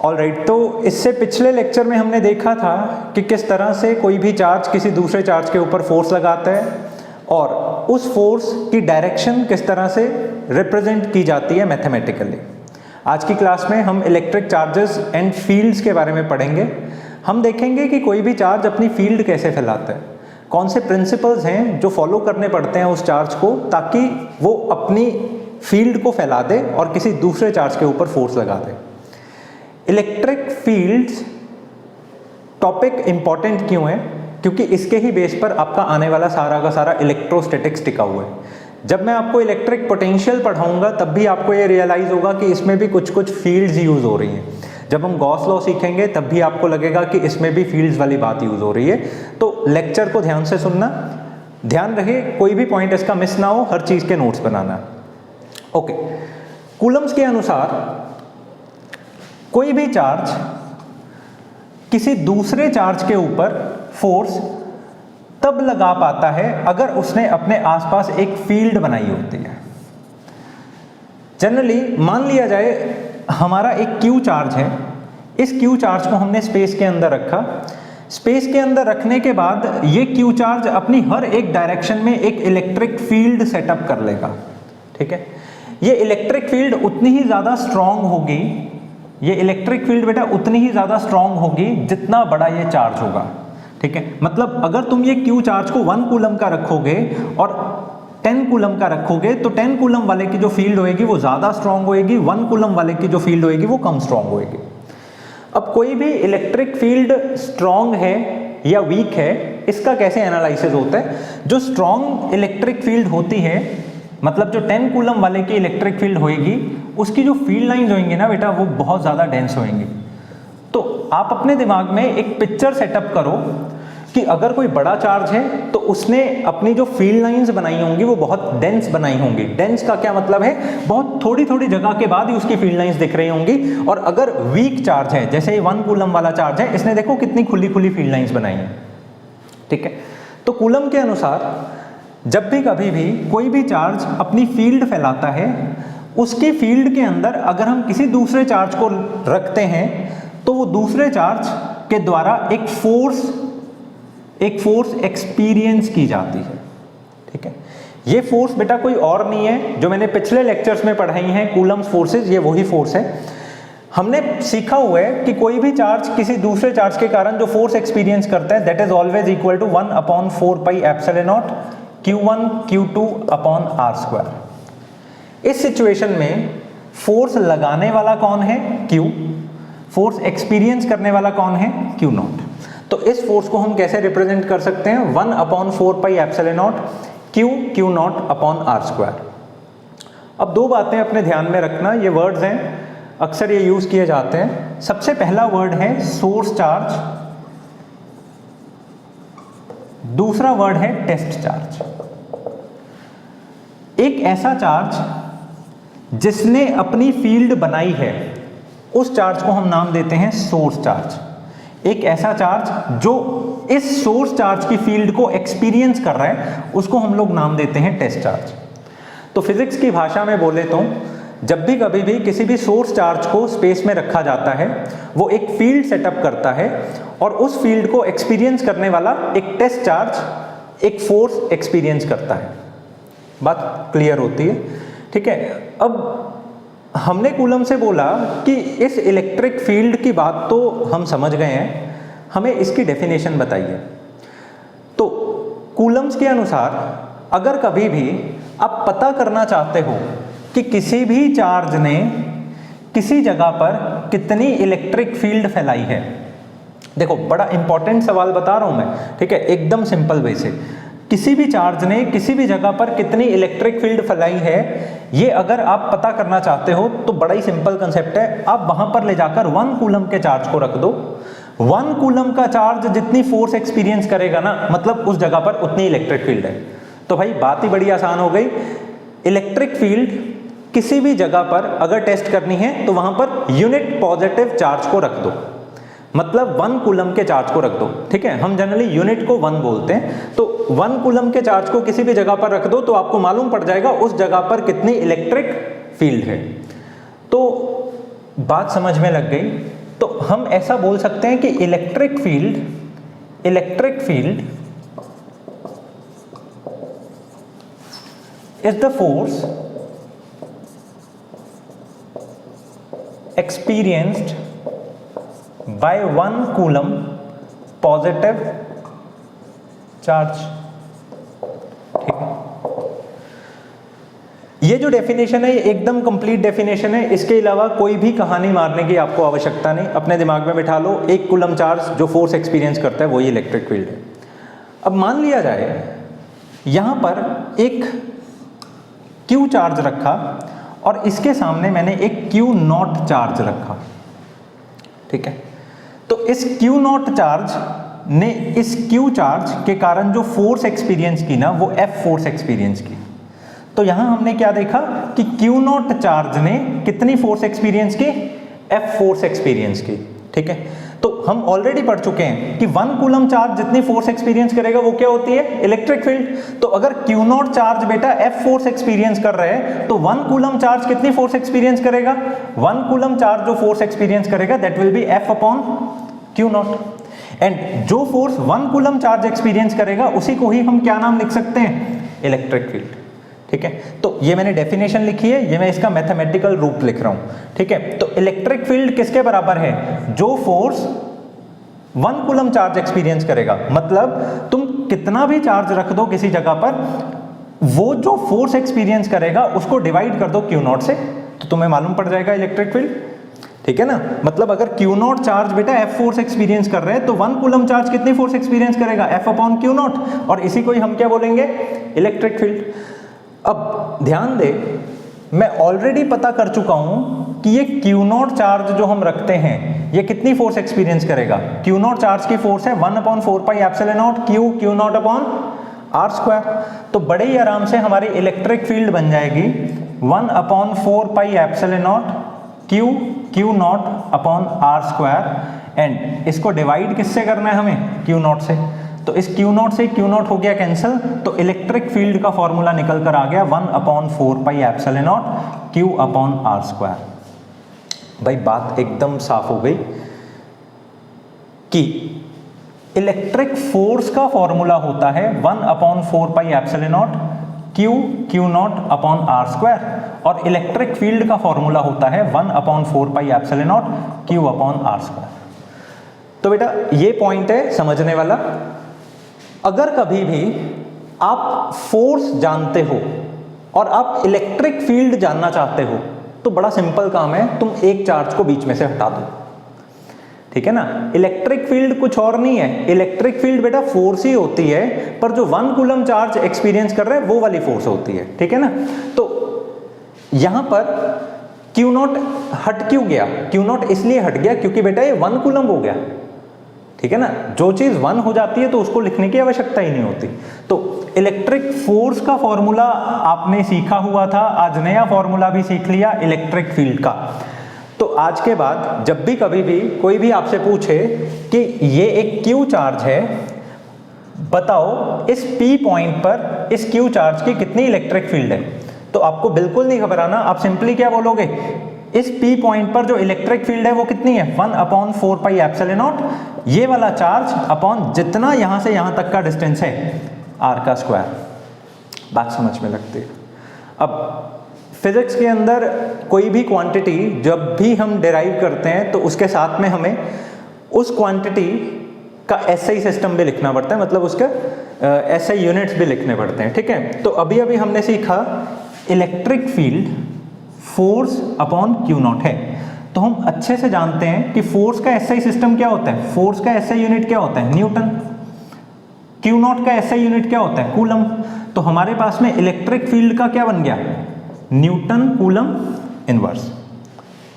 Alright, तो इससे पिछले लेक्चर में हमने देखा था कि किस तरह से कोई भी चार्ज किसी दूसरे चार्ज के ऊपर फोर्स लगाता है और उस फोर्स की डायरेक्शन किस तरह से रिप्रेजेंट की जाती है मैथमेटिकली। आज की क्लास में हम इलेक्ट्रिक चार्जेस एंड फील्ड्स के बारे में पढ़ेंगे। हम देखेंगे कि कोई भी चार्ज अपनी फील्ड कैसे फैलाता है, कौन से प्रिंसिपल्स हैं जो फॉलो करने पड़ते हैं उस चार्ज को ताकि वो अपनी फील्ड को फैला दे और किसी दूसरे चार्ज के ऊपर फोर्स लगा दे। इलेक्ट्रिक फील्ड्स टॉपिक इंपॉर्टेंट क्यों है? क्योंकि इसके ही बेस पर आपका आने वाला सारा का सारा इलेक्ट्रोस्टैटिक्स टिका हुआ है। जब मैं आपको इलेक्ट्रिक पोटेंशियल पढ़ाऊंगा तब भी आपको ये रियलाइज होगा कि इसमें भी कुछ कुछ फील्ड्स यूज हो रही हैं। जब हम गॉस लॉ सीखेंगे तब भी आपको लगेगा कि इसमें भी फील्ड्स वाली बात यूज हो रही है। तो लेक्चर को ध्यान से सुनना, ध्यान रहे कोई भी पॉइंट इसका मिस ना हो, हर चीज के नोट्स बनाना। ओके, कूलम्स के अनुसार कोई भी चार्ज किसी दूसरे चार्ज के ऊपर फोर्स तब लगा पाता है अगर उसने अपने आसपास एक फील्ड बनाई होती है। जनरली मान लिया जाए हमारा एक क्यू चार्ज है, इस क्यू चार्ज को हमने स्पेस के अंदर रखा। स्पेस के अंदर रखने के बाद ये क्यू चार्ज अपनी हर एक डायरेक्शन में एक इलेक्ट्रिक फील्ड सेटअप कर लेगा। ठीक है, ये इलेक्ट्रिक फील्ड उतनी ही ज़्यादा स्ट्रांग होगी, ये इलेक्ट्रिक फील्ड बेटा उतनी ही ज़्यादा स्ट्रांग होगी जितना बड़ा ये चार्ज होगा। ठीक है, मतलब अगर तुम ये क्यू चार्ज को 1 कूलम का रखोगे और 10 कूलम का रखोगे तो 10 कूलम वाले की जो फील्ड होएगी वो ज़्यादा स्ट्रांग होएगी, 1 कूलम वाले की जो फील्ड होएगी वो कम स्ट्रांग होएगी। अब कोई भी इलेक्ट्रिक फील्ड स्ट्रांग है या वीक है, इसका कैसे एनालिसिस होता है? जो स्ट्रांग इलेक्ट्रिक फील्ड होती है, मतलब जो 10 कूलम वाले की इलेक्ट्रिक फील्ड होएगी, उसकी जो फील्ड लाइंस होंगी ना बेटा वो बहुत ज़्यादा डेंस होंगी। तो आप अपने दिमाग में एक पिक्चर सेटअप करो कि अगर कोई बड़ा चार्ज है तो उसने अपनी जो फील्ड लाइंस बनाई होंगी वो बहुत डेंस बनाई होंगी। डेंस का क्या मतलब है? बहुत थोड़ी थोड़ी जगह के बाद ही उसकी फील्ड लाइंस दिख रही होंगी। और अगर वीक चार्ज है, जैसे 1 कूलम वाला चार्ज है, इसने देखो कितनी खुली खुली फील्ड लाइंस बनाई है। ठीक है, तो कूलम के अनुसार जब भी कभी भी कोई भी चार्ज अपनी फील्ड फैलाता है, उसकी फील्ड के अंदर अगर हम किसी दूसरे चार्ज को रखते हैं तो वो दूसरे चार्ज के द्वारा एक फोर्स एक्सपीरियंस की जाती है। ठीक है, ये फोर्स बेटा कोई और नहीं है, जो मैंने पिछले लेक्चर्स में पढ़ाई हैं कूलम्स फोर्सेस, ये वही फोर्स है। हमने सीखा हुआ है कि कोई भी चार्ज किसी दूसरे चार्ज के कारण जो फोर्स एक्सपीरियंस करता है that is always equal to 1/4 pi epsilon not Q1 Q2 upon r²। इस सिचुएशन में फोर्स लगाने वाला कौन है? Q। फोर्स एक्सपीरियंस करने वाला कौन है? Q0। तो इस फोर्स को हम कैसे रिप्रेजेंट कर सकते हैं? 1/4 pi epsilon not Q0 upon r²। अब दो बातें अपने ध्यान में रखना, ये वर्ड्स हैं, अक्सर ये यूज किए जाते हैं। सबसे पहला वर्ड है सोर्स चार्ज, दूसरा वर्ड है टेस्ट चार्ज। एक ऐसा चार्ज जिसने अपनी फील्ड बनाई है उस चार्ज को हम नाम देते हैं सोर्स चार्ज। एक ऐसा चार्ज जो इस सोर्स चार्ज की फील्ड को एक्सपीरियंस कर रहा है उसको हम लोग नाम देते हैं टेस्ट चार्ज। तो फिजिक्स की भाषा में बोले तो जब भी कभी भी किसी भी सोर्स चार्ज को स्पेस में रखा जाता है वो एक फील्ड सेटअप करता है और उस फील्ड को एक्सपीरियंस करने वाला एक टेस्ट चार्ज एक फोर्स एक्सपीरियंस करता है। बात क्लियर होती है? ठीक है, अब हमने कूलम से बोला कि इस इलेक्ट्रिक फील्ड की बात तो हम समझ गए हैं, हमें इसकी डेफिनेशन बताइए। तो कूलम्स के अनुसार अगर कभी भी आप पता करना चाहते हो कि किसी भी चार्ज ने किसी जगह पर कितनी इलेक्ट्रिक फील्ड फैलाई है, देखो बड़ा इंपॉर्टेंट सवाल बता रहा हूं मैं, ठीक है, एकदम सिंपल वे से, किसी भी चार्ज ने किसी भी जगह पर कितनी इलेक्ट्रिक फील्ड फैलाई है, ये अगर आप पता करना चाहते हो तो बड़ा ही सिंपल कंसेप्ट है। आप वहां पर ले जाकर 1 कूलम के चार्ज को रख दो, 1 कूलम का चार्ज जितनी फोर्स एक्सपीरियंस करेगा ना, मतलब उस जगह पर उतनी इलेक्ट्रिक फील्ड है। तो भाई बात ही बड़ी आसान हो गई। इलेक्ट्रिक फील्ड किसी भी जगह पर अगर टेस्ट करनी है तो वहां पर यूनिट पॉजिटिव चार्ज को रख दो, मतलब 1 कूलम के चार्ज को रख दो। ठीक है, हम जनरली यूनिट को 1 बोलते हैं। तो 1 कूलम के चार्ज को किसी भी जगह पर रख दो तो आपको मालूम पड़ जाएगा उस जगह पर कितनी इलेक्ट्रिक फील्ड है। तो बात समझ में लग गई तो हम ऐसा बोल सकते हैं कि electric field is the force experienced by 1 coulomb positive charge। ठीक है, ये जो डेफिनेशन है ये एकदम कंप्लीट डेफिनेशन है, इसके अलावा कोई भी कहानी मारने की आपको आवश्यकता नहीं, अपने दिमाग में बिठा लो, 1 कूलम चार्ज जो फोर्स एक्सपीरियंस करता है वही इलेक्ट्रिक फील्ड है। अब मान लिया जाए यहां पर एक Q चार्ज रखा और इसके सामने मैंने एक Q नॉट चार्ज रखा। ठीक है, तो इस Q नॉट चार्ज ने इस Q चार्ज के कारण जो फोर्स एक्सपीरियंस की ना वो F फोर्स एक्सपीरियंस की। तो यहां हमने क्या देखा कि Q नॉट चार्ज ने कितनी फोर्स एक्सपीरियंस की, F फोर्स एक्सपीरियंस की। ठीक है, तो हम ऑलरेडी पढ़ चुके हैं कि 1 कूलम चार्ज जितनी फोर्स एक्सपीरियंस करेगा वो क्या होती है, इलेक्ट्रिक फील्ड। तो अगर Q नॉट चार्ज बेटा F फोर्स एक्सपीरियंस कर रहे हैं तो 1 कूलम चार्ज कितनी फोर्स एक्सपीरियंस करेगा, 1 कूलम चार्ज जो फोर्स एक्सपीरियंस करेगा that will be F upon Q not. And जो फोर्स 1 कूलम चार्ज एक्सपीरियंस करेगा उसी को ही हम क्या नाम लिख सकते हैं, इलेक्ट्रिक फील्ड। ठीक है, तो ये मैंने डेफिनेशन लिखी है, ये मैं इसका मैथमेटिकल रूप लिख रहा हूं। ठीक है, तो इलेक्ट्रिक फील्ड किसके बराबर है, जो फोर्स 1 कूलम चार्ज एक्सपीरियंस करेगा। मतलब तुम कितना भी चार्ज रख दो किसी जगह पर, वो जो फोर्स एक्सपीरियंस करेगा उसको डिवाइड कर दो Q नॉट से, तो तुम्हें मालूम पड़ जाएगा इलेक्ट्रिक फील्ड। ठीक है ना, मतलब अगर Q नॉट चार्ज बेटा F फोर्स एक्सपीरियंस कर रहे हैं तो 1 कूलम चार्ज कितनी फोर्स एक्सपीरियंस करेगा, F अपॉन Q नॉट, और इसी को ही हम क्या बोलेंगे, इलेक्ट्रिक फील्ड। अब ध्यान दे, मैं ऑलरेडी पता कर चुका हूं कि ये Q नॉट चार्ज जो हम रखते हैं ये कितनी फोर्स एक्सपीरियंस करेगा। Q नॉट चार्ज की फोर्स है 1/4 pi epsilon not Q not upon R square. तो बड़े ही आराम से हमारी इलेक्ट्रिक फील्ड बन जाएगी 1/4 pi epsilon not Q not upon R square. And इसको डिवाइड किससे करना है हमें, Q नॉट से। तो इस Q नॉट से Q नॉट हो गया कैंसिल, तो इलेक्ट्रिक फील्ड का फॉर्मूला निकल कर आ गया 1/4 pi epsilon not Q upon R square. भाई बात एकदम साफ हो गई कि इलेक्ट्रिक फोर्स का फॉर्मूला होता है 1/4 pi epsilon not Q not upon R square, और इलेक्ट्रिक फील्ड का फॉर्मूला होता है 1/4 pi epsilon not Q upon R square. तो बेटा ये पॉइंट है समझने वाला। अगर कभी भी आप फोर्स जानते हो और आप इलेक्ट्रिक फील्ड जानना चाहते हो तो बड़ा सिंपल काम है, तुम एक चार्ज को बीच में से हटा दो। ठीक है ना, इलेक्ट्रिक फील्ड कुछ और नहीं है, इलेक्ट्रिक फील्ड बेटा फोर्स ही होती है, पर जो 1 कूलम चार्ज एक्सपीरियंस कर रहे हैं वो वाली फोर्स होती है। ठीक है ना, तो यहां पर Q नॉट हट क्यों गया, Q नॉट इसलिए हट गया क्योंकि बेटा ये 1 कूलम हो गया। ठीक है ना, जो चीज 1 हो जाती है तो उसको लिखने की आवश्यकता ही नहीं होती। तो इलेक्ट्रिक फोर्स का फॉर्मूला आपने सीखा हुआ था, आज नया फॉर्मूला भी सीख लिया इलेक्ट्रिक फील्ड का। तो आज के बाद जब भी कभी भी कोई भी आपसे पूछे कि ये एक Q चार्ज है, बताओ इस P पॉइंट पर इस Q चार्ज की कितनी इलेक्ट्रिक फील्ड है, तो आपको बिल्कुल नहीं घबराना, आप सिंपली क्या बोलोगे, इस P पॉइंट पर जो इलेक्ट्रिक फील्ड है वो कितनी है, 1/4 पाई एप्सिलॉन नॉट, ये वाला चार्ज अपॉन जितना यहां से यहां तक का डिस्टेंस है R का स्क्वायर। बात समझ में लगती है। अब फिजिक्स के अंदर कोई भी क्वांटिटी जब भी हम डिराइव करते हैं तो उसके साथ में हमें उस क्वांटिटी का एसआई सिस्टम भी लिखना पड़ता है, मतलब उसके एसआई यूनिट्स भी लिखने पड़ते हैं। ठीक है, तो अभी अभी हमने सीखा electric field force upon Q not है, तो हम अच्छे से जानते हैं कि फोर्स का एसआई सिस्टम क्या होता है, फोर्स का एसआई यूनिट क्या होता है, न्यूटन। Q नॉट का एसआई यूनिट क्या होता है, कूलम। तो हमारे पास में इलेक्ट्रिक फील्ड का क्या बन गया, न्यूटन कूलम इनवर्स।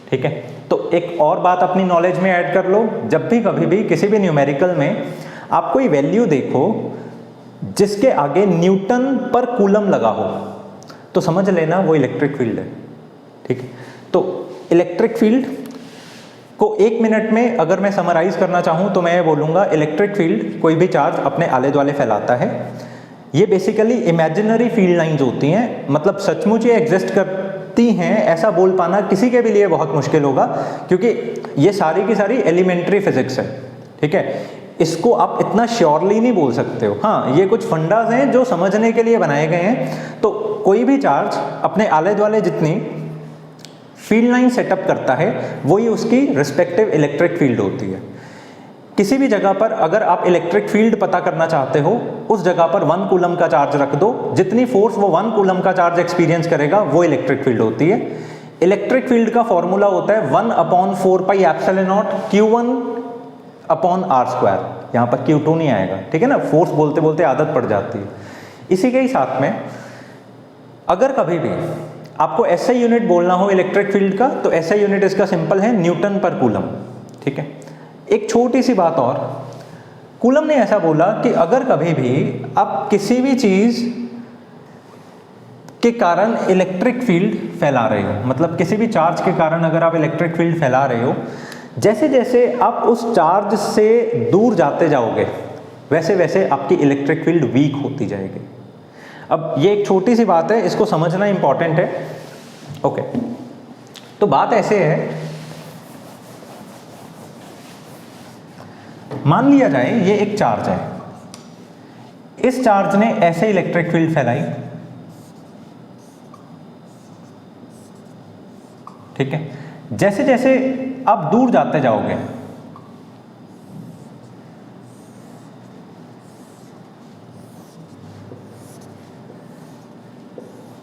ठीक है, तो एक और बात अपनी नॉलेज में ऐड कर लो, जब भी कभी भी किसी भी न्यूमेरिकल में आप कोई वैल्यू देखो जिसके आगे न्यूटन पर कूलम लगा हो तो समझ लेना वो इलेक्ट्रिक फील्ड है। ठीक है, तो इलेक्ट्रिक फील्ड को 1 मिनट में अगर मैं समराइज करना चाहूं तो मैं ये बोलूंगा, इलेक्ट्रिक फील्ड कोई भी चार्ज अपने आले द्वाले फैलाता है। ये बेसिकली इमेजिनरी फील्ड लाइंस होती हैं, मतलब सचमुच ये एग्जिस्ट सकती हैं ऐसा बोल पाना किसी के भी लिए बहुत मुश्किल होगा, क्योंकि ये सारी की सारी एलिमेंट्री फिजिक्स है, ठीक है। इसको आप इतना श्योरली नहीं बोल सकते हो। हाँ, ये कुछ फंडास हैं जो समझने के लिए बनाए गए हैं। तो कोई भी चार्ज अपने आले द्वाले जितनी फील्ड लाइन सेटअप करता है वही उसकी रिस्पेक्टिव इलेक्ट्रिक फील्ड होती है। किसी भी जगह पर अगर आप इलेक्ट्रिक फील्ड पता करना चाहते हो, उस जगह पर 1 कूलम का चार्ज रख दो, जितनी फोर्स वो 1 कूलम का चार्ज एक्सपीरियंस करेगा वो इलेक्ट्रिक फील्ड होती है। इलेक्ट्रिक फील्ड का फॉर्मूला होता है 1/4πε0 Q1/r²। यहाँ पर Q2 नहीं आएगा, ठीक है ना, फोर्स बोलते बोलते आदत पड़ जाती है। इसी के ही साथ में अगर कभी भी आपको SI यूनिट बोलना हो इलेक्ट्रिक फील्ड का, तो SI यूनिट इसका सिंपल है न्यूटन पर कूलम, ठीक है। एक छोटी सी बात और, कूलम ने ऐसा बोला कि अगर कभी भी आप किसी भी चीज के कारण इलेक्ट्रिक फील्ड फैला रहे हो, मतलब किसी भी चार्ज के कारण अगर आप इलेक्ट्रिक फील्ड फैला रहे हो, जैसे जैसे आप उस चार्ज से दूर जाते जाओगे वैसे वैसे आपकी इलेक्ट्रिक फील्ड वीक होती जाएगी। अब ये एक छोटी सी बात है, इसको समझना इंपॉर्टेंट है, ओके। तो बात ऐसे है, मान लिया जाए ये एक चार्ज है, इस चार्ज ने ऐसे इलेक्ट्रिक फील्ड फैलाई, ठीक है। जैसे जैसे आप दूर जाते जाओगे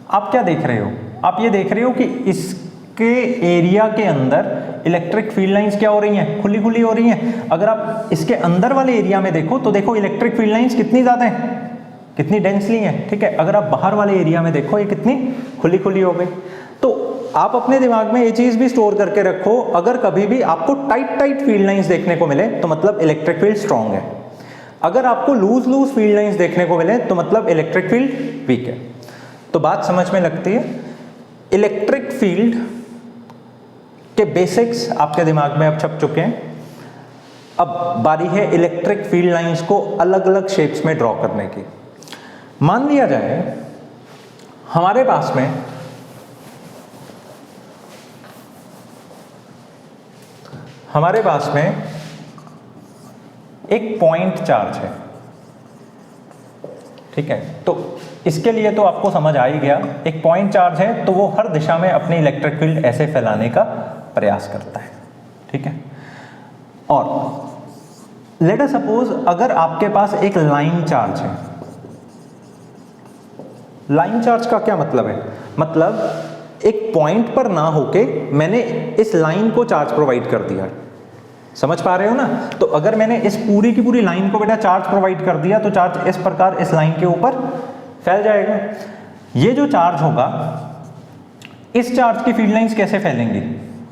आप क्या देख रहे हो, आप ये देख रहे हो कि इसके एरिया के अंदर इलेक्ट्रिक फील्ड लाइंस क्या हो रही हैं, खुली खुली हो रही हैं। अगर आप इसके अंदर वाले एरिया में देखो तो देखो इलेक्ट्रिक फील्ड लाइंस कितनी ज़्यादा हैं, कितनी डेंसली हैं, ठीक है। अगर आप बाहर वाले एरिया में देखो ये कितनी खुली खुली हो गई। तो आप अपने दिमाग में ये चीज़ भी स्टोर करके रखो, अगर कभी भी आपको टाइट टाइट फील्ड लाइंस देखने को मिले तो मतलब इलेक्ट्रिक फील्ड स्ट्रॉन्ग है, अगर आपको लूज लूज फील्ड लाइंस देखने को मिले तो मतलब इलेक्ट्रिक फील्ड वीक है। तो बात समझ में लगती है, इलेक्ट्रिक फील्ड के बेसिक्स आपके दिमाग में अब छप चुके हैं। अब बारी है इलेक्ट्रिक फील्ड लाइंस को अलग अलग शेप्स में ड्रॉ करने की। मान लिया जाए हमारे पास में एक पॉइंट चार्ज है, ठीक है। तो इसके लिए तो आपको समझ आ ही गया, एक पॉइंट चार्ज है तो वो हर दिशा में अपनी इलेक्ट्रिक फील्ड ऐसे फैलाने का प्रयास करता है, ठीक है। और लेट अस सपोज अगर आपके पास एक लाइन चार्ज है, लाइन चार्ज का क्या मतलब है, मतलब एक पॉइंट पर ना होके मैंने इस लाइन को चार्ज प्रोवाइड कर दिया, समझ पा रहे हो ना। तो अगर मैंने इस पूरी की पूरी लाइन को बेटा चार्ज प्रोवाइड कर दिया तो चार्ज इस प्रकार इस लाइन के ऊपर फैल जाएगा। ये जो चार्ज होगा, इस चार्ज की फील्ड लाइंस कैसे फैलेंगी,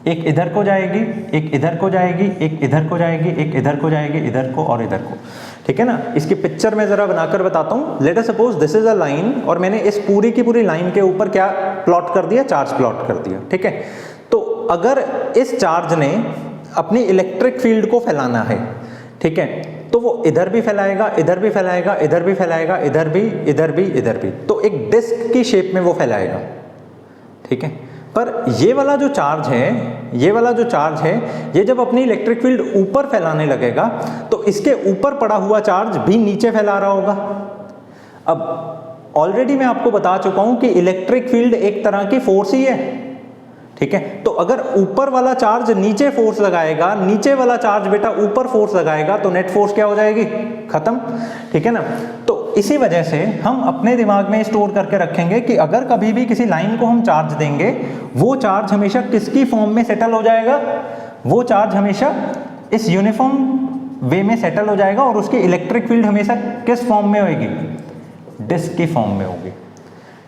एक इधर को जाएगी, एक इधर को जाएगी, एक इधर को जाएगी, एक इधर को जाएगी, इधर को और इधर को, ठीक है ना। इसकी पिक्चर में जरा बनाकर बताता हूं। Let us suppose this is a line और मैंने इस पूरी की पूरी लाइन के ऊपर क्या प्लॉट कर दिया, चार्ज प्लॉट कर दिया, ठीक है। तो अगर इस चार्ज ने अपनी इलेक्ट्रिक फील्ड को फैलाना है, ठीक है, तो वो इधर भी फैलाएगा, इधर भी फैलाएगा, इधर भी फैलाएगा, इधर भी, इधर भी, इधर भी, तो एक डिस्क की शेप में वो फैलाएगा, ठीक है। पर ये वाला जो चार्ज है, ये जब अपनी इलेक्ट्रिक फील्ड ऊपर फैलाने लगेगा तो इसके ऊपर पड़ा हुआ चार्ज भी नीचे फैला रहा होगा। अब ऑलरेडी मैं आपको बता चुका हूं कि इलेक्ट्रिक फील्ड एक तरह की फोर्स ही है, ठीक है। तो अगर ऊपर वाला चार्ज नीचे फोर्स लगाएगा, नीचे वाला चार्ज बेटा ऊपर फोर्स लगाएगा, तो नेट फोर्स क्या हो जाएगी, खत्म, ठीक है ना। तो इसी वजह से हम अपने दिमाग में स्टोर करके रखेंगे कि अगर कभी भी किसी लाइन को हम चार्ज देंगे, वो चार्ज हमेशा किसकी फॉर्म में सेटल हो जाएगा, वो चार्ज हमेशा इस यूनिफॉर्म वे में सेटल हो जाएगा और उसकी इलेक्ट्रिक फील्ड हमेशा किस फॉर्म में होगी, डिस्क की फॉर्म में होगी,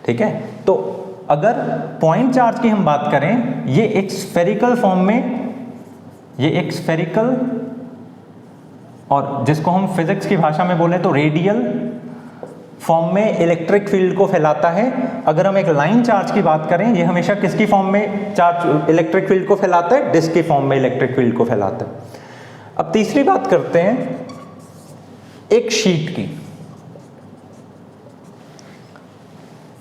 ठीक है। तो अगर पॉइंट चार्ज की हम बात करें, ये एक स्फेरिकल फॉर्म में, ये एक स्फेरिकल, और जिसको हम फिजिक्स की भाषा में बोले तो रेडियल फॉर्म में इलेक्ट्रिक फील्ड को फैलाता है। अगर हम एक लाइन चार्ज की बात करें, ये हमेशा किसकी फॉर्म में चार्ज इलेक्ट्रिक फील्ड को फैलाता है, डिस्क की फॉर्म में इलेक्ट्रिक फील्ड को फैलाता है। अब तीसरी बात करते हैं एक शीट की।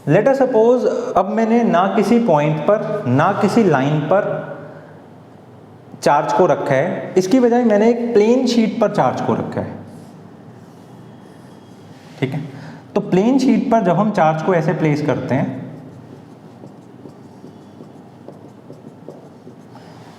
लेट अस सपोज अब मैंने ना किसी पॉइंट पर ना किसी लाइन पर चार्ज को रखा है, इसकी बजाय मैंने एक प्लेन शीट पर चार्ज को रखा है। ठीक है, तो प्लेन शीट पर जब हम चार्ज को ऐसे प्लेस करते हैं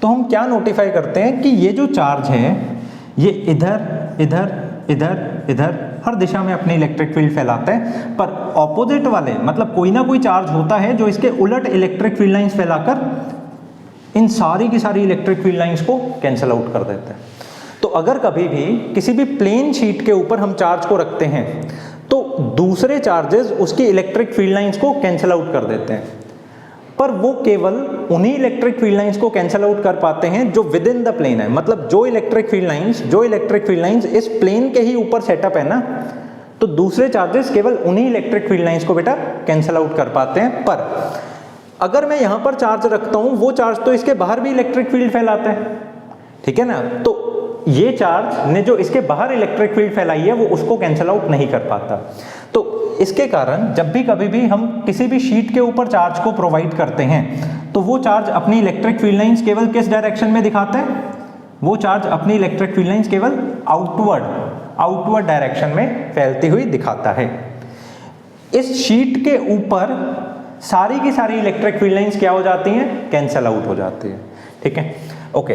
तो हम क्या नोटिफाई करते हैं कि ये जो चार्ज है ये इधर इधर इधर इधर हर दिशा में अपनी इलेक्ट्रिक फील्ड फैलाता है, पर ऑपोजिट वाले मतलब कोई ना कोई चार्ज होता है जो इसके उलट इलेक्ट्रिक फील्ड लाइंस फैलाकर इन सारी की सारी इलेक्ट्रिक फील्ड लाइंस को कैंसिल आउट कर देता है। तो अगर कभी भी किसी भी प्लेन शीट के ऊपर हम चार्ज को रखते हैं तो दूसरे चार्जेस उसकी इलेक्ट्रिक फील्ड लाइंस को कैंसिल आउट कर देते हैं, पर वो केवल उन्हीं इलेक्ट्रिक फील्ड लाइंस को कैंसिल आउट कर पाते हैं जो विद इन द प्लेन है। मतलब जो इलेक्ट्रिक फील्ड लाइंस इस प्लेन के ही ऊपर सेटअप है ना, तो दूसरे चार्जेस केवल उन्हीं इलेक्ट्रिक फील्ड लाइंस को बेटा कैंसिल आउट कर पाते हैं। पर अगर मैं यहां पर चार्ज रखता हूं, वो चार्ज तो इसके बाहर भी इलेक्ट्रिक फील्ड फैलाता है, ठीक है ना, तो ये चार्ज ने जो इसके बाहर इलेक्ट्रिक फील्ड फैलाई है वो उसको कैंसिल आउट नहीं कर पाता। तो इसके कारण जब भी कभी भी हम किसी भी शीट के ऊपर चार्ज को प्रोवाइड करते हैं तो वो चार्ज अपनी इलेक्ट्रिक फील्ड लाइंस केवल किस डायरेक्शन में दिखाता है, वो चार्ज अपनी इलेक्ट्रिक फील्ड लाइंस केवल आउटवर्ड डायरेक्शन में फैलती हुई दिखाता है। इस शीट के ऊपर सारी की सारी इलेक्ट्रिक फील्ड लाइंस क्या हो जाती हैं, कैंसिल आउट हो जाती है। ठीक है, ओके,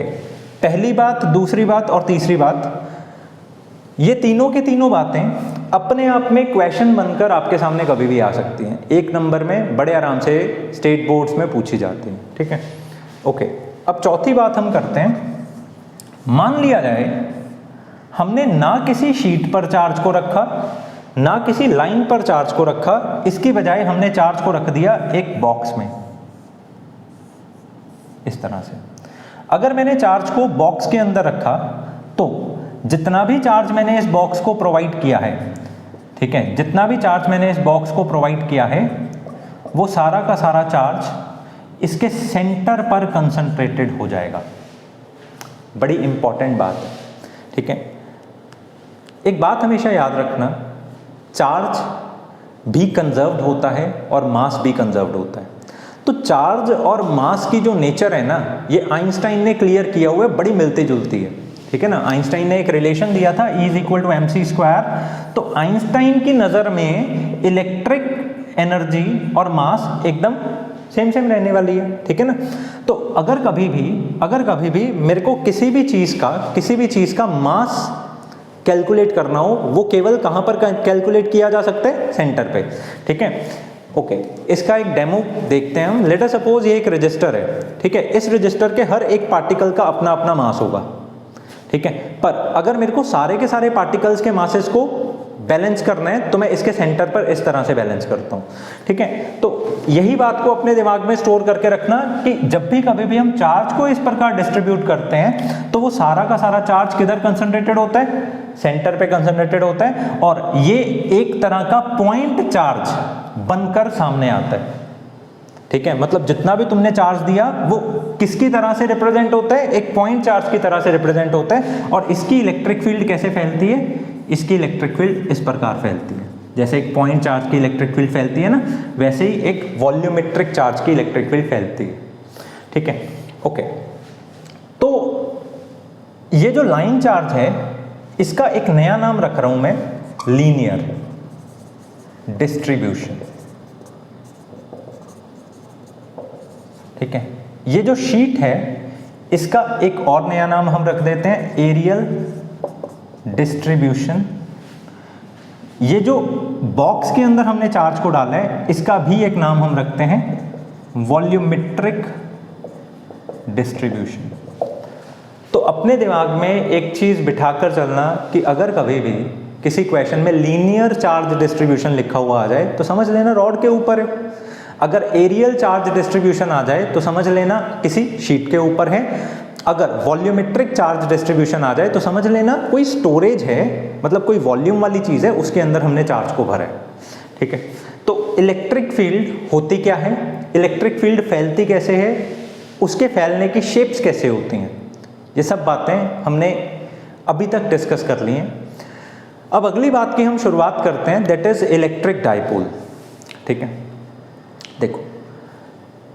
पहली बात, दूसरी बात और तीसरी बात, ये तीनों की तीनों बातें अपने आप में क्वेश्चन बनकर आपके सामने कभी भी आ सकती हैं। एक नंबर में बड़े आराम से स्टेट बोर्ड्स में पूछी जाती हैं। ठीक है, ओके, अब चौथी बात हम करते हैं। मान लिया जाए हमने ना किसी शीट पर चार्ज को रखा ना किसी लाइन पर चार्ज को रखा, इसकी बजाय हमने चार्ज को रख दिया एक बॉक्स में, इस तरह से। अगर मैंने चार्ज को बॉक्स के अंदर रखा तो जितना भी चार्ज मैंने इस बॉक्स को प्रोवाइड किया है, ठीक है, जितना भी चार्ज मैंने इस बॉक्स को प्रोवाइड किया है वो सारा का सारा चार्ज इसके सेंटर पर कंसंट्रेटेड हो जाएगा। बड़ी इंपॉर्टेंट बात है। ठीक है, एक बात हमेशा याद रखना, चार्ज भी कंजर्व्ड होता है और मास भी कंजर्व्ड होता है। तो चार्ज और मास की जो नेचर है ना, ये आइंस्टाइन ने क्लियर किया हुआ है, बड़ी मिलती जुलती है। ठीक है ना, आइंस्टाइन ने एक रिलेशन दिया था E=mc²। तो आइंस्टाइन की नज़र में इलेक्ट्रिक एनर्जी और मास एकदम सेम रहने वाली है। ठीक है ना, तो अगर कभी भी मेरे को किसी भी चीज़ का मास कैलकुलेट करना हो, वो केवल कहाँ पर कैलकुलेट किया जा सकता है, सेंटर पे। ठीक है, ओके, इसका एक डेमो देखते हैं हम। लेट अस सपोज ये एक रजिस्टर है। ठीक है, इस रजिस्टर के हर एक पार्टिकल का अपना अपना मास होगा। ठीक है, पर अगर मेरे को सारे के सारे पार्टिकल्स के मासेस को बैलेंस करना है तो मैं इसके सेंटर पर इस तरह से बैलेंस करता हूँ। ठीक है, तो यही बात को अपने दिमाग में स्टोर करके रखना कि जब भी कभी भी हम चार्ज को इस प्रकार डिस्ट्रीब्यूट करते हैं तो वो सारा का सारा चार्ज किधर कंसंट्रेटेड होता है, सेंटर पे कंसंट्रेटेड होता है, और ये एक तरह का पॉइंट चार्ज बनकर सामने आता है। ठीक है, मतलब जितना भी तुमने चार्ज दिया वो किसकी तरह से रिप्रेजेंट होता है, एक पॉइंट चार्ज की तरह से रिप्रेजेंट होता है। और इसकी इलेक्ट्रिक फील्ड कैसे फैलती है, इसकी इलेक्ट्रिक फील्ड इस प्रकार फैलती है। जैसे एक पॉइंट चार्ज की इलेक्ट्रिक फील्ड फैलती है ना, वैसे ही एक वॉल्यूमेट्रिक चार्ज की इलेक्ट्रिक फील्ड फैलती है। ठीक है, ओके, तो ये जो लाइन चार्ज है इसका एक नया नाम रख रहा हूं मैं, लीनियर डिस्ट्रीब्यूशन। ठीक है, ये जो शीट है इसका एक और नया नाम हम रख देते हैं, एरियल डिस्ट्रीब्यूशन। ये जो बॉक्स के अंदर हमने चार्ज को डाला है इसका भी एक नाम हम रखते हैं, वॉल्यूमेट्रिक डिस्ट्रीब्यूशन। तो अपने दिमाग में एक चीज बिठाकर चलना कि अगर कभी भी किसी क्वेश्चन में लीनियर चार्ज डिस्ट्रीब्यूशन लिखा हुआ आ जाए तो समझ लेना रॉड के ऊपर है। अगर एरियल चार्ज डिस्ट्रीब्यूशन आ जाए तो समझ लेना किसी शीट के ऊपर है। अगर वॉल्यूमेट्रिक चार्ज डिस्ट्रीब्यूशन आ जाए तो समझ लेना कोई स्टोरेज है, मतलब कोई वॉल्यूम वाली चीज है, उसके अंदर हमने चार्ज को भरा है। ठीक है, तो इलेक्ट्रिक फील्ड होती क्या है, इलेक्ट्रिक फील्ड फैलती कैसे है, उसके फैलने की शेप्स कैसे होती हैं, ये सब बातें हमने अभी तक डिस्कस कर ली हैं। अब अगली बात की हम शुरुआत करते हैं, दैट इज इलेक्ट्रिक डाइपोल। ठीक है, देखो,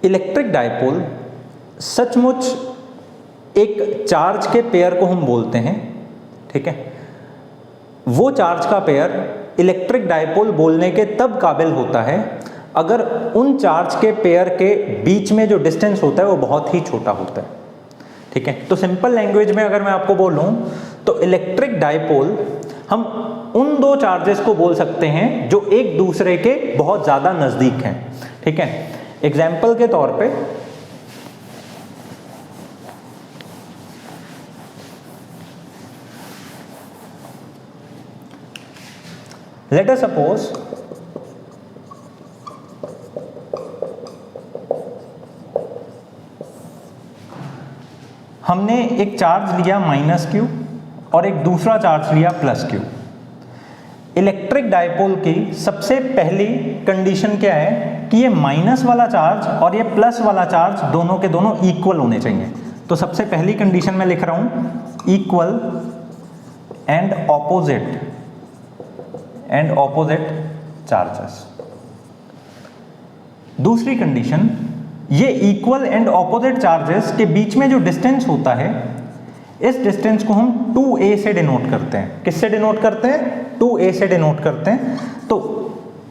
इलेक्ट्रिक डायपोल सचमुच एक चार्ज के पेयर को हम बोलते हैं, ठीक है। वो चार्ज का पेयर इलेक्ट्रिक डायपोल बोलने के तब काबिल होता है अगर उन चार्ज के पेयर के बीच में जो डिस्टेंस होता है वो बहुत ही छोटा होता है, ठीक है। तो सिंपल लैंग्वेज में अगर मैं आपको बोलूं तो इलेक्ट्रिक डायपोल हम उन दो चार्जेस को बोल सकते हैं जो एक दूसरे के बहुत ज़्यादा नज़दीक हैं, ठीक है। एग्जाम्पल के तौर पे लेट अस सपोज हमने एक चार्ज लिया -q और एक दूसरा चार्ज लिया +q। इलेक्ट्रिक डायपोल की सबसे पहली कंडीशन क्या है कि ये माइनस वाला चार्ज और ये प्लस वाला चार्ज दोनों के दोनों इक्वल होने चाहिए। तो सबसे पहली कंडीशन मैं लिख रहा हूं इक्वल एंड ऑपोजिट चार्जेस। दूसरी कंडीशन, ये इक्वल एंड ऑपोजिट चार्जेस के बीच में जो डिस्टेंस होता है इस डिस्टेंस को हम 2a से डिनोट करते हैं। किससे डिनोट करते हैं? 2a से डिनोट करते हैं। तो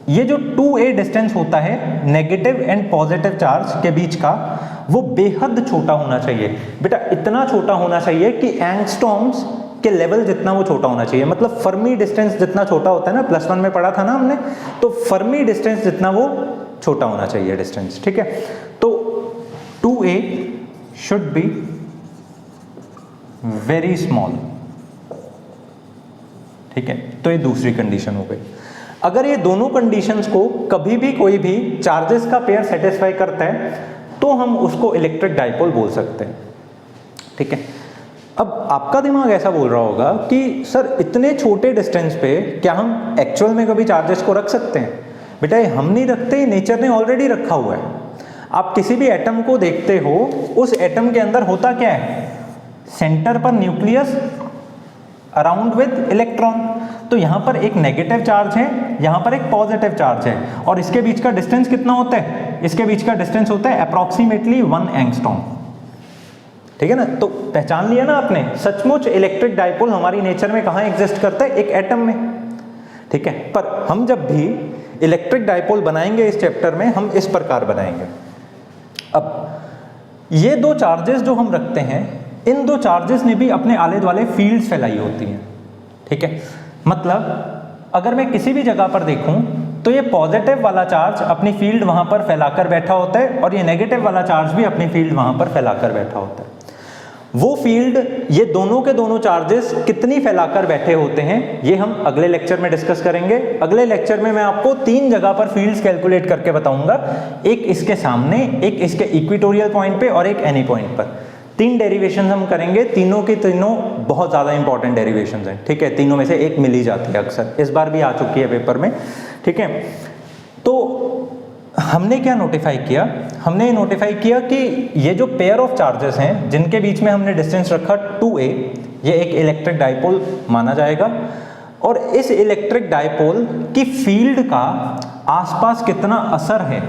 ये जो 2a डिस्टेंस होता है नेगेटिव एंड पॉजिटिव चार्ज के बीच का, वो बेहद छोटा होना चाहिए। बेटा इतना छोटा होना चाहिए कि एंगस्ट्रॉम्स के लेवल जितना वो छोटा होना चाहिए, मतलब फर्मी डिस्टेंस जितना छोटा होता है ना, +1 में पढ़ा था ना हमने, तो फर्मी डिस्टेंस जितना वो छोटा होना चाहिए डिस्टेंस, ठीक है। तो 2a should be very small, ठीक है। तो ये दूसरी कंडीशन हो गई। अगर ये दोनों कंडीशंस को कभी भी कोई भी चार्जेस का पेयर सेटिस्फाई करता है तो हम उसको इलेक्ट्रिक डायपोल बोल सकते हैं, ठीक है। अब आपका दिमाग ऐसा बोल रहा होगा कि सर इतने छोटे डिस्टेंस पे क्या हम एक्चुअल में कभी चार्जेस को रख सकते हैं? बेटा ये हम नहीं रखते, नेचर ने ऑलरेडी रखा हुआ है। आप किसी भी एटम को देखते हो, उस एटम के अंदर होता क्या है? सेंटर पर न्यूक्लियस अराउंड विद इलेक्ट्रॉन। तो यहाँ पर एक नेगेटिव चार्ज है, यहाँ पर एक पॉजिटिव चार्ज है, और इसके बीच का डिस्टेंस कितना होता है? इसके बीच का डिस्टेंस होता है अप्रॉक्सीमेटली 1 एंगस्ट्रॉम, ठीक है ना। तो पहचान लिया ना आपने, सचमुच इलेक्ट्रिक डायपोल हमारी नेचर में कहाँ एग्जिस्ट करता है? एक एटम में, ठीक है। पर हम जब भी इलेक्ट्रिक डायपोल बनाएंगे इस चैप्टर में, हम इस प्रकार बनाएंगे। अब ये दो चार्जेस जो हम रखते हैं, इन दो चार्जेस ने भी अपने आले दुआले फील्ड्स फैलाई होती हैं, ठीक है। मतलब अगर मैं किसी भी जगह पर देखूं तो ये पॉजिटिव वाला चार्ज अपनी फील्ड वहां पर फैलाकर बैठा होता है और ये नेगेटिव वाला चार्ज भी अपनी फील्ड वहां पर फैलाकर बैठा होता है। वो फील्ड, ये दोनों के दोनों चार्जेस कितनी फैलाकर बैठे होते हैं, ये हम अगले लेक्चर में डिस्कस करेंगे। अगले लेक्चर में मैं आपको 3 जगह पर फील्ड्स कैलकुलेट करके बताऊंगा, एक इसके सामने, एक इसके इक्वेटोरियल पॉइंट पे और एक एनी पॉइंट पर। 3 डेरिवेशन हम करेंगे, तीनों की तीनों बहुत ज़्यादा इंपॉर्टेंट डेरिवेशंस हैं, ठीक है। तीनों में से एक मिल ही जाती है अक्सर, इस बार भी आ चुकी है पेपर में, ठीक है। तो हमने क्या नोटिफाई किया? हमने नोटिफाई किया कि ये जो पेयर ऑफ चार्जेस हैं जिनके बीच में हमने डिस्टेंस रखा 2a, ये एक इलेक्ट्रिक डायपोल माना जाएगा, और इस इलेक्ट्रिक डायपोल की फील्ड का आसपास कितना असर है,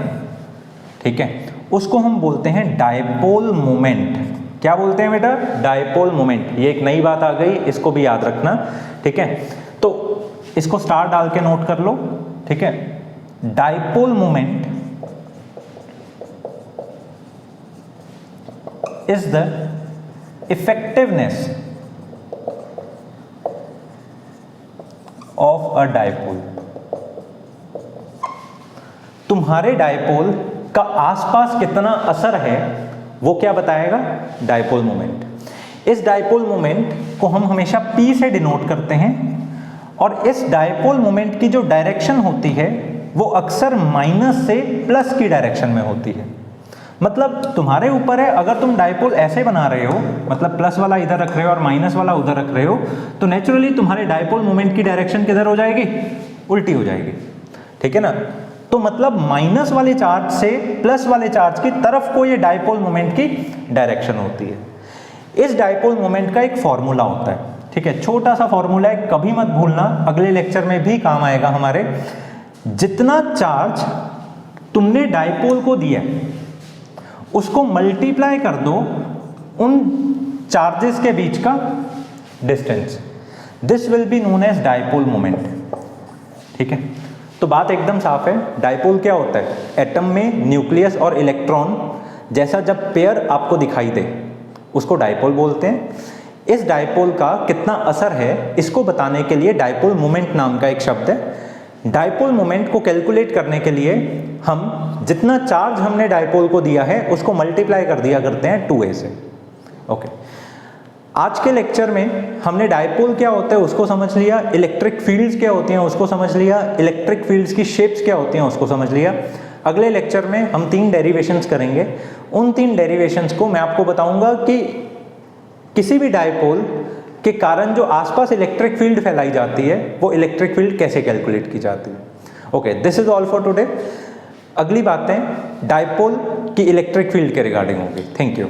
ठीक है, उसको हम बोलते हैं डायपोल मोमेंट। क्या बोलते हैं बेटा? Dipole moment. ये एक नई बात आ गई, इसको भी याद रखना, ठीक है। तो इसको स्टार डाल के नोट कर लो, ठीक है। Dipole moment is the effectiveness of a dipole। तुम्हारे डायपोल का आसपास कितना असर है वो क्या बताएगा? Dipole moment. इस डायपोल मोमेंट को हम हमेशा P से डिनोट करते हैं, और इस डायपोल मोमेंट की जो डायरेक्शन होती है वो अक्सर माइनस से प्लस की डायरेक्शन में होती है। मतलब तुम्हारे ऊपर है, अगर तुम डायपोल ऐसे बना रहे हो, मतलब प्लस वाला इधर रख रहे हो और माइनस वाला उधर रख रहे हो, तो नेचुरली तुम्हारे डायपोल मोमेंट की डायरेक्शन किधर हो जाएगी? उल्टी हो जाएगी, ठीक है ना। तो मतलब माइनस वाले चार्ज से प्लस वाले चार्ज की तरफ को ये डायपोल मोमेंट की डायरेक्शन होती है। इस डायपोल मोमेंट का एक फॉर्मूला होता है, ठीक है, छोटा सा फॉर्मूला है, कभी मत भूलना, अगले लेक्चर में भी काम आएगा हमारे। जितना चार्ज तुमने डायपोल को दिया, उसको मल्टीप्लाई कर दो उन चार्जेस के बीच का distance, this will be known as dipole moment. ठीक है, तो बात एकदम साफ है। डायपोल क्या होता है? एटम में न्यूक्लियस और इलेक्ट्रॉन जैसा जब पेयर आपको दिखाई दे उसको डायपोल बोलते हैं। इस डायपोल का कितना असर है इसको बताने के लिए डायपोल मोमेंट नाम का एक शब्द है। डायपोल मोमेंट को कैलकुलेट करने के लिए हम जितना चार्ज हमने डायपोल को दिया है उसको मल्टीप्लाई कर दिया करते हैं 2a से। ओके, आज के लेक्चर में हमने डायपोल क्या होता है उसको समझ लिया, इलेक्ट्रिक फील्ड्स क्या होती हैं उसको समझ लिया, इलेक्ट्रिक फील्ड्स की शेप्स क्या होती हैं उसको समझ लिया। अगले लेक्चर में हम 3 डेरिवेशंस करेंगे। उन 3 डेरिवेशंस को मैं आपको बताऊंगा कि किसी भी डायपोल के कारण जो आसपास इलेक्ट्रिक फील्ड फैलाई जाती है वो इलेक्ट्रिक फील्ड कैसे कैलकुलेट की जाती है। Okay, this is all for today. अगली बातें डायपोल की इलेक्ट्रिक फील्ड के रिगार्डिंग होगी। Thank you.